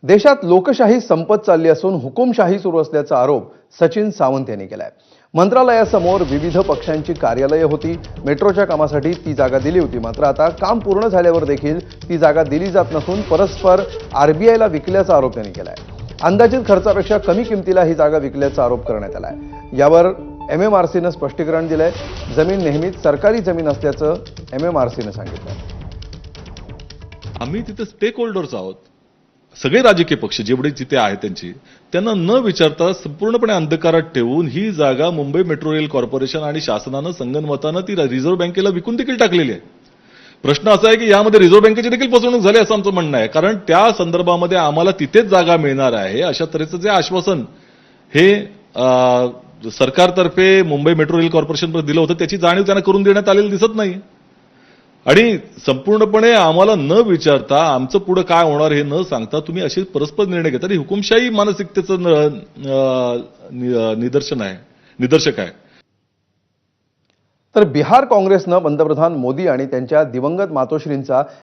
देशात लोकशाही संपत चालली असून हुकुमशाही सुरू असल्याचा आरोप सचिन सावंत यांनी केलाय। मंत्रालयासमोर विविध पक्षांची कार्यालये होती। मेट्रोच्या कामासाठी ती जागा दिली होती, मात्र आता काम पूर्ण झाल्यावर देखील ती जागा दिली जात नसून परस्पर आरबीआयला विकल्याचा आरोप त्यांनी केलाय। अंदाजित खर्चापेक्षा कमी किमतीला ही जागा विकल्याचा आरोप करण्यात आलाय। यावर एमएमआरसीने स्पष्टीकरण दिलंय। जमीन नेहमीच सरकारी जमीन असल्याचं एमएमआरसीने सांगितलं। आम्ही तिथे स्टेक होल्डर्स आहोत। सगळे राजकीय पक्ष जेवढे जिथे आहेत त्यांना न विचारता संपूर्णपणे अंधकारात ठेवून ही जागा मुंबई मेट्रो रेल कॉर्पोरेशन आणि शासनानं संगनमतानं ती रिझर्व्ह बँकेला विकून देखील टाकलेली आहे। प्रश्न असा आहे की यामध्ये रिझर्व्ह बँकेची देखील फसवणूक झाली असं आमचं म्हणणं आहे, कारण त्या संदर्भामध्ये आम्हाला तिथेच जागा मिळणार आहे अशा तऱ्हेचं जे आश्वासन हे सरकारतर्फे मुंबई मेट्रो रेल कॉर्पोरेशनवर दिलं होतं त्याची जाणीव त्यांना करून देण्यात आलेली दिसत नाही। आणि संपूर्णपणे आम्हाला न विचारता आमचं पुढे काय होणार हे न सांगता तुम्ही असे परस्पर निर्णय घेता। ही हुकुमशाही मानसिकतेचं निदर्शक आहे। तर बिहार काँग्रेसनं पंतप्रधान मोदी आणि त्यांच्या दिवंगत मातोश्रींचा